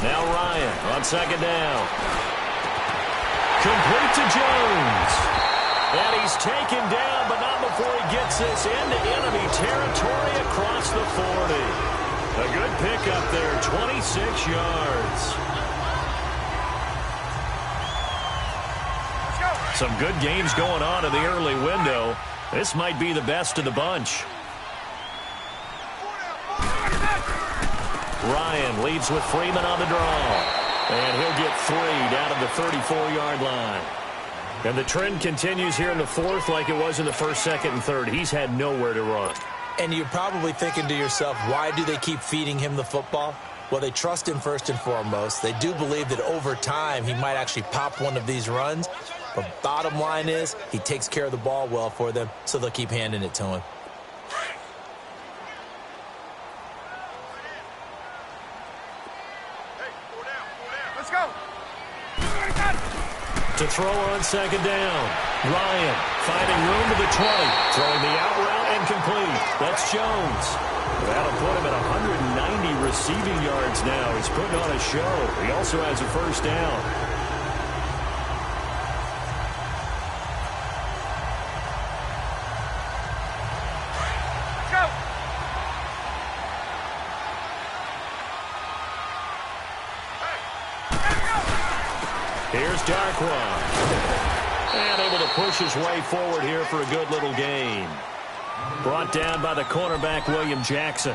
Now Ryan on 2nd down. Complete to Jones. And he's taken down, but not before he gets this into enemy territory across the 40. A good pickup there, 26 yards. Some good games going on in the early window. This might be the best of the bunch. Ryan leads with Freeman on the draw. And he'll get 3 down at the 34-yard line. And the trend continues here in the fourth like it was in the first, second, and third. He's had nowhere to run. And you're probably thinking to yourself, why do they keep feeding him the football? Well, they trust him first and foremost. They do believe that over time he might actually pop one of these runs. But bottom line is he takes care of the ball well for them, so they'll keep handing it to him. Let's go. To throw on second down. Ryan finding room to the 20. Throwing the out route and complete. That's Jones. That'll put him at 190 receiving yards now. He's putting on a show. He also has a first down. Let's go. Here's Darkwa. And able to push his way forward here for a good little gain. Brought down by the cornerback, William Jackson.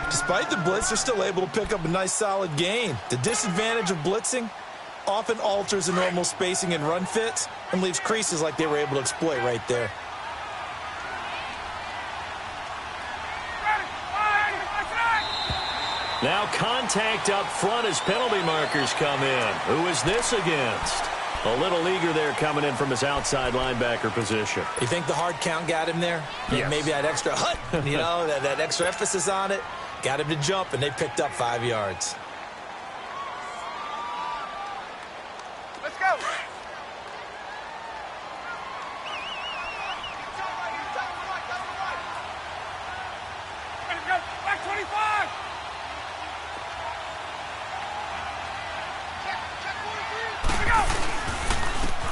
Despite the blitz, they're still able to pick up a nice solid gain. The disadvantage of blitzing often alters the normal spacing and run fits and leaves creases like they were able to exploit right there. Now contact up front as penalty markers come in. Who is this against? A little eager there coming in from his outside linebacker position. You think the hard count got him there? Yes. Maybe that extra hut, that extra emphasis on it, got him to jump, and they picked up 5 yards. Let's go. Let's go. Back 25.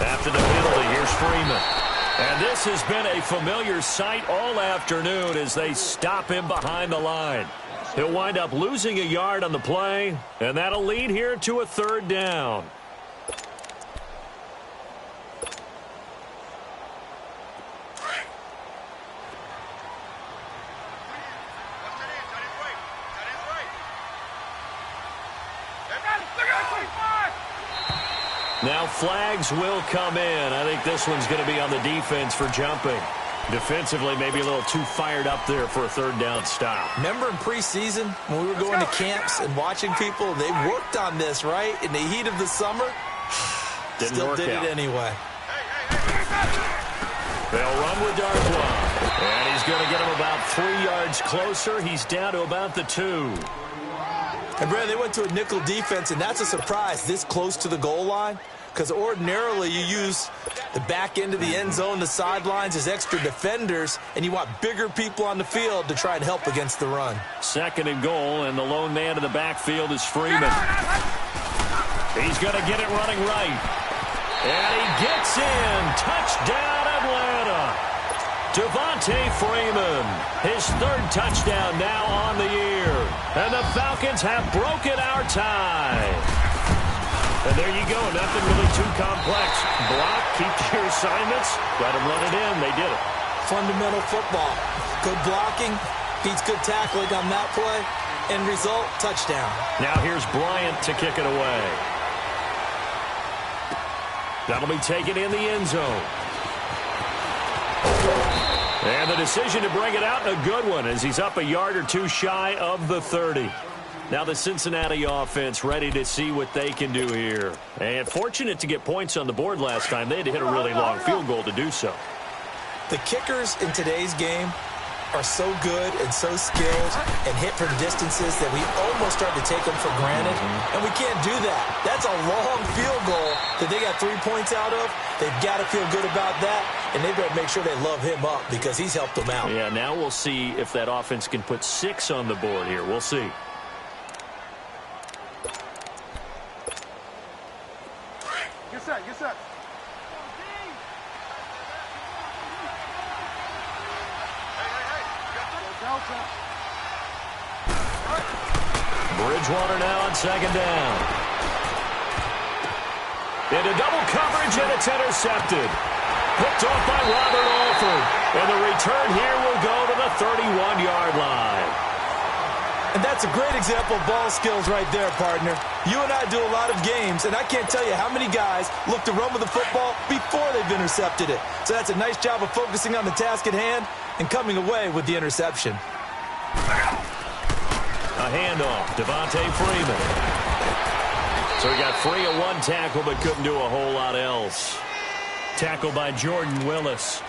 After the penalty, here's Freeman. And this has been a familiar sight all afternoon as they stop him behind the line. He'll wind up losing a yard on the play, and that'll lead here to a third down. Now flags will come in. I think this one's going to be on the defense for jumping. Defensively, maybe a little too fired up there for a third down stop. Remember in preseason when we were going to camps and watching people, they worked on this, right? In the heat of the summer, still did it anyway. They'll run with Darkwa. And he's going to get him about 3 yards closer. He's down to about the 2. And, Brad, they went to a nickel defense, and that's a surprise this close to the goal line. Because ordinarily you use the back end of the end zone, the sidelines as extra defenders, and you want bigger people on the field to try and help against the run. Second and goal, and the lone man in the backfield is Freeman. He's going to get it running right. And he gets in. Touchdown, Atlanta. Devontae Freeman, his third touchdown now on the year. And the Falcons have broken our tie. And there you go, nothing really too complex. Block, keep your assignments, let them run it in. They did it. Fundamental football. Good blocking, beats good tackling on that play. End result, touchdown. Now here's Bryant to kick it away. That'll be taken in the end zone. And the decision to bring it out, a good one, as he's up a yard or two shy of the 30. Now the Cincinnati offense ready to see what they can do here. And fortunate to get points on the board last time. They had to hit a really long field goal to do so. The kickers in today's game are so good and so skilled and hit from distances that we almost start to take them for granted. And we can't do that. That's a long field goal that they got 3 points out of. They've got to feel good about that, and they better make sure they love him up because he's helped them out. Yeah, now we'll see if that offense can put 6 on the board here. We'll see. Get set, get set. Bridgewater now on second down. Into double coverage, and it's intercepted. Picked off by Robert Alford. And the return here will go to the 31-yard line. And that's a great example of ball skills right there, partner. You and I do a lot of games, and I can't tell you how many guys look to run with the football before they've intercepted it. So that's a nice job of focusing on the task at hand and coming away with the interception. A handoff, Devontae Freeman. So he got free of one tackle but couldn't do a whole lot else. Tackled by Jordan Willis.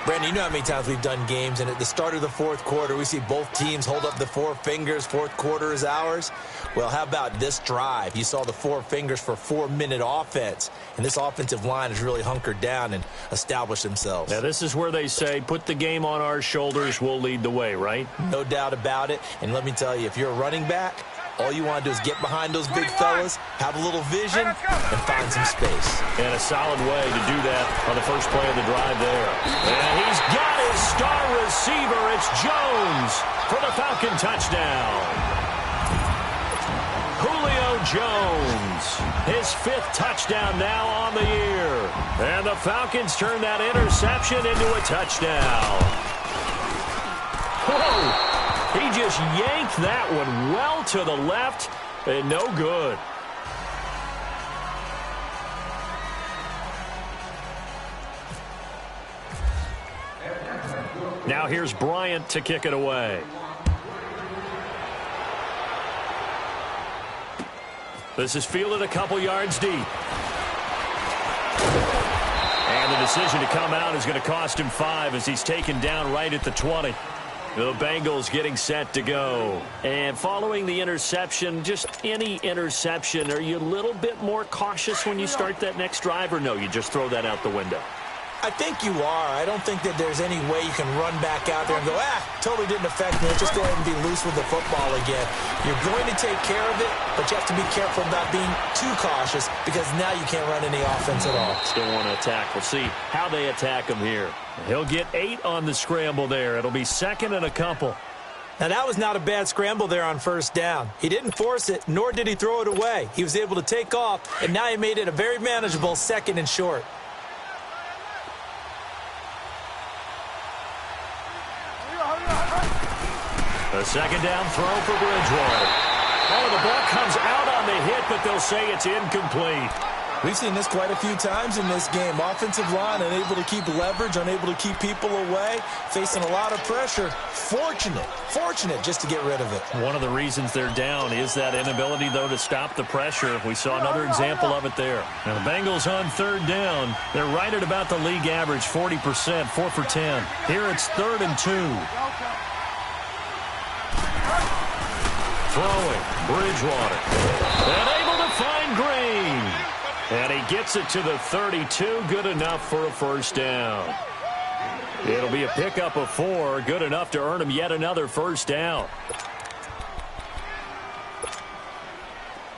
Brandon, you know how many times we've done games, and at the start of the fourth quarter, we see both teams hold up the four fingers, fourth quarter is ours. Well, how about this drive? You saw the four fingers for 4-minute offense, and this offensive line has really hunkered down and established themselves. Now, this is where they say, put the game on our shoulders, we'll lead the way, right? No doubt about it, and let me tell you, if you're a running back, all you want to do is get behind those big fellas, have a little vision, and find some space. And a solid way to do that on the first play of the drive there. And he's got his star receiver. It's Jones for the Falcon touchdown. Julio Jones, his 5th touchdown now on the year. And the Falcons turn that interception into a touchdown. Whoa! He just yanked that one well to the left and no good. Now here's Bryant to kick it away. This is fielded a couple yards deep. And the decision to come out is going to cost him 5 as he's taken down right at the 20. The Bengals getting set to go. And following the interception, just any interception, are you a little bit more cautious when you start that next drive, or no, you just throw that out the window? I think you are. I don't think that there's any way you can run back out there and go, totally didn't affect me. Let's just go ahead and be loose with the football again. You're going to take care of it, but you have to be careful about being too cautious because now you can't run any offense at all. Still want to attack. We'll see how they attack him here. He'll get 8 on the scramble there. It'll be 2nd and a couple. Now, that was not a bad scramble there on first down. He didn't force it, nor did he throw it away. He was able to take off, and now he made it a very manageable 2nd and short. A 2nd down throw for Bridgewater. Oh, the ball comes out on the hit, but they'll say it's incomplete. We've seen this quite a few times in this game. Offensive line unable to keep leverage, unable to keep people away, facing a lot of pressure. Fortunate just to get rid of it. One of the reasons they're down is that inability, though, to stop the pressure. We saw another example of it there. Now, the Bengals on 3rd down. They're right at about the league average, 40%, 4 for 10. Here it's 3rd and 2. Throwing, Bridgewater. And able to find Green. And he gets it to the 32. Good enough for a first down. It'll be a pickup of 4. Good enough to earn him yet another first down.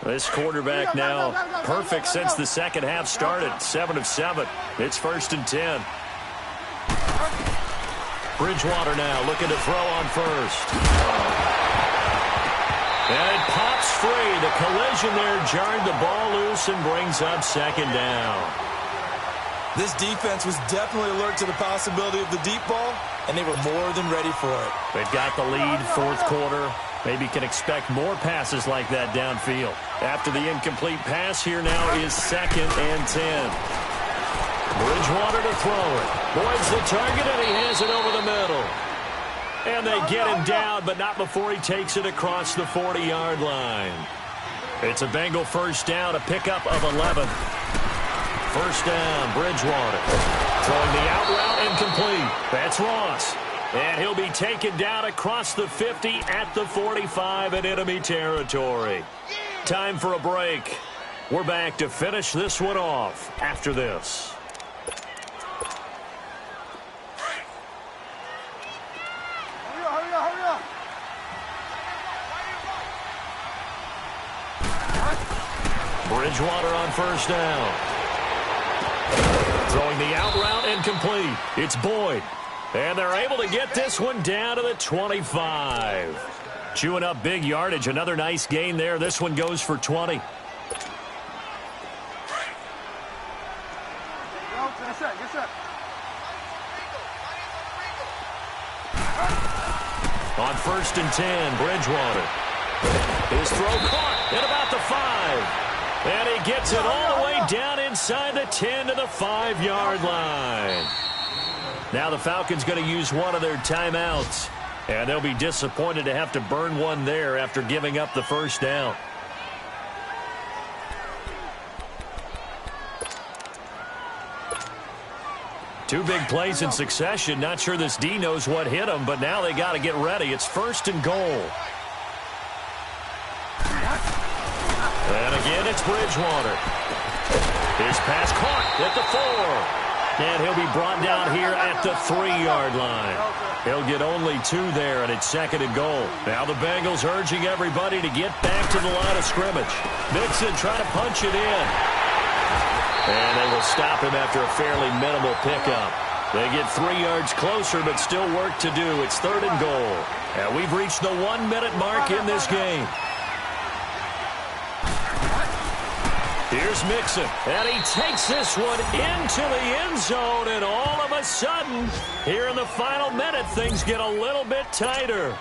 This quarterback now perfect since the second half started. 7 of 7. It's 1st and 10. Bridgewater now looking to throw on first. And it pops free. The collision there jarred the ball loose and brings up 2nd down. This defense was definitely alert to the possibility of the deep ball, and they were more than ready for it. They've got the lead, 4th quarter. Maybe can expect more passes like that downfield. After the incomplete pass, here now is 2nd and 10. Bridgewater to throw it. Boyd's the target, and he has it over the middle. And they get him down, but not before he takes it across the 40-yard line. It's a Bengal first down, a pickup of 11. First down, Bridgewater. Throwing the out route incomplete. That's Ross. And he'll be taken down across the 50 at the 45 in enemy territory. Time for a break. We're back to finish this one off after this. Bridgewater on first down. Throwing the out route incomplete. It's Boyd. And they're able to get this one down to the 25. Chewing up big yardage. Another nice gain there. This one goes for 20. On 1st and 10, Bridgewater. His throw caught at about the 5. And he gets it all the way down inside the 10 to the 5-yard line. Now the Falcons going to use one of their timeouts. And they'll be disappointed to have to burn one there after giving up the first down. Two big plays in succession. Not sure this D knows what hit him, but now they got to get ready. It's 1st and goal. And again, it's Bridgewater. His pass caught at the 4. And he'll be brought down here at the 3-yard line. He'll get only 2 there, and it's 2nd and goal. Now the Bengals urging everybody to get back to the line of scrimmage. Mixon trying to punch it in. And they will stop him after a fairly minimal pickup. They get 3 yards closer, but still work to do. It's 3rd and goal. And we've reached the 1-minute mark in this game. Here's Mixon, and he takes this one into the end zone, and all of a sudden, here in the final minute, things get a little bit tighter.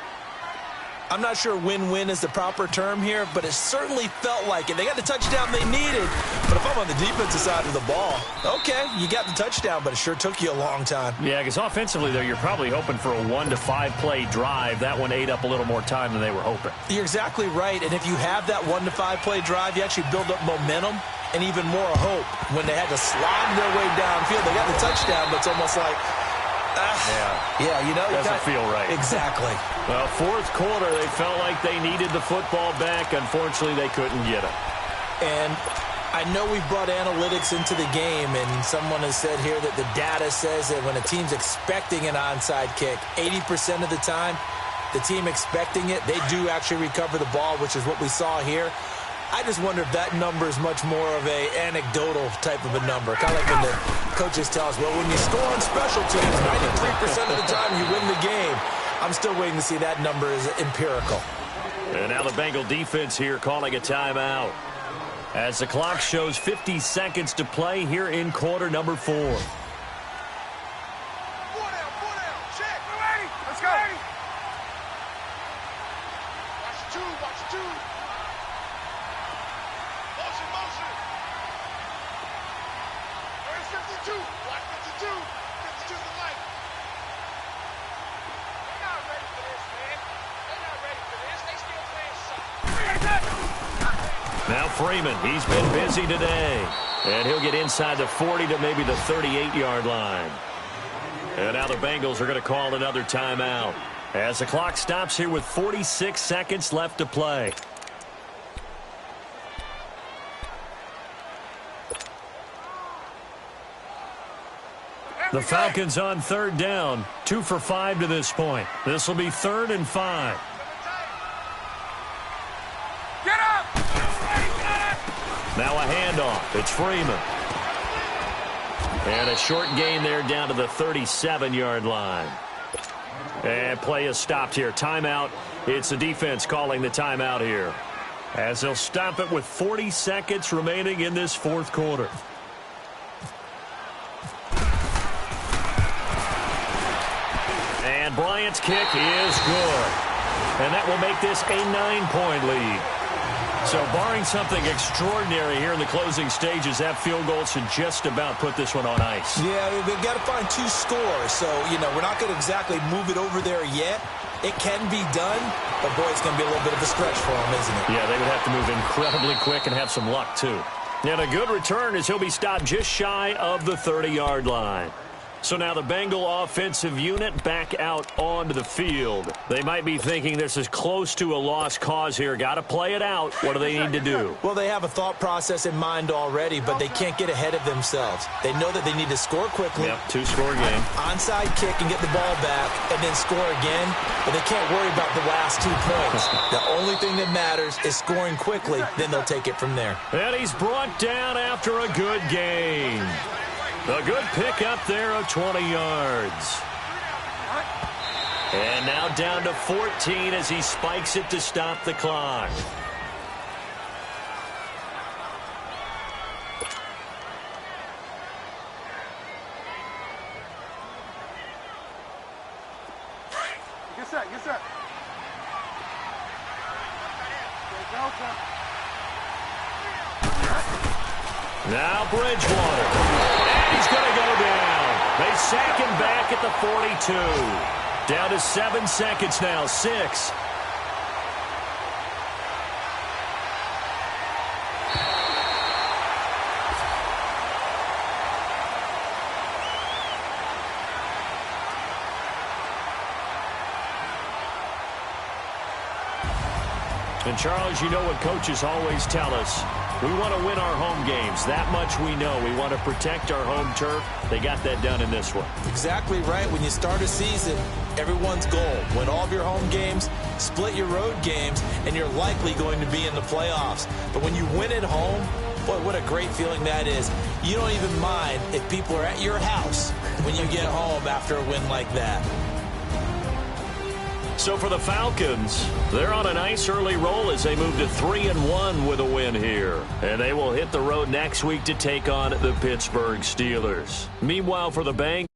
I'm not sure win-win is the proper term here, but it certainly felt like it. They got the touchdown they needed, but if I'm on the defensive side of the ball, okay, you got the touchdown, but it sure took you a long time. Yeah, because offensively, though, you're probably hoping for a 1 to 5 play drive. That one ate up a little more time than they were hoping. You're exactly right, and if you have that 1 to 5 play drive, you actually build up momentum and even more hope. When they had to slide their way downfield, they got the touchdown, but it's almost like, yeah, you know, doesn't feel right. Exactly. Well, 4th quarter, they felt like they needed the football back. Unfortunately, they couldn't get it. And I know we brought analytics into the game, and someone has said here that the data says that when a team's expecting an onside kick, 80% of the time, the team expecting it, they do actually recover the ball, which is what we saw here. I just wonder if that number is much more of a anecdotal type of a number. Kind of like when the coaches tell us, well, when you score on special teams, 93% of the time you win the game. I'm still waiting to see that number is empirical. And now the Bengal defense here calling a timeout. As the clock shows 50 seconds to play here in quarter number 4. 4 down, check. We're ready. Let's go. Watch 2. Motion. Where's 52? Watch 52. 52's the light. They're not ready for this, man. They're not ready for this. They still playing something. Now Freeman, he's been busy today. And he'll get inside the 40 to maybe the 38-yard line. And now the Bengals are going to call another timeout. As the clock stops here with 46 seconds left to play. The Falcons on 3rd down, 2 for 5 to this point. This will be 3rd and 5. Get up! Now a handoff. It's Freeman. And a short gain there down to the 37-yard line. And play is stopped here. Timeout. It's the defense calling the timeout here. As they'll stop it with 40 seconds remaining in this 4th quarter. And Bryant's kick is good. And that will make this a 9-point lead. So barring something extraordinary here in the closing stages, that field goal should just about put this one on ice. Yeah, we've got to find 2 scores. So, you know, we're not going to exactly move it over there yet. It can be done, but, boy, it's going to be a little bit of a stretch for them, isn't it? Yeah, they would have to move incredibly quick and have some luck, too. And a good return as he'll be stopped just shy of the 30-yard line. So now the Bengal offensive unit back out onto the field. They might be thinking this is close to a lost cause here. Got to play it out. What do they need to do? Well, they have a thought process in mind already, but they can't get ahead of themselves. They know that they need to score quickly. Yep, 2-score game. Onside kick and get the ball back and then score again, but they can't worry about the last 2 points. The only thing that matters is scoring quickly, then they'll take it from there. And he's brought down after a good gain. A good pickup there of 20 yards. And now down to 14 as he spikes it to stop the clock. Get set. Now Bridgewater. And he's going to go down. They sack him back at the 42. Down to 7 seconds now. 6. And, Charles, you know what coaches always tell us. We want to win our home games. That much we know. We want to protect our home turf. They got that done in this one. Exactly right. When you start a season, everyone's goal, win all of your home games, split your road games, and you're likely going to be in the playoffs. But when you win at home, boy, what a great feeling that is. You don't even mind if people are at your house when you get home after a win like that. So for the Falcons, they're on a nice early roll as they move to 3-1 with a win here. And they will hit the road next week to take on the Pittsburgh Steelers. Meanwhile, for the Bengals,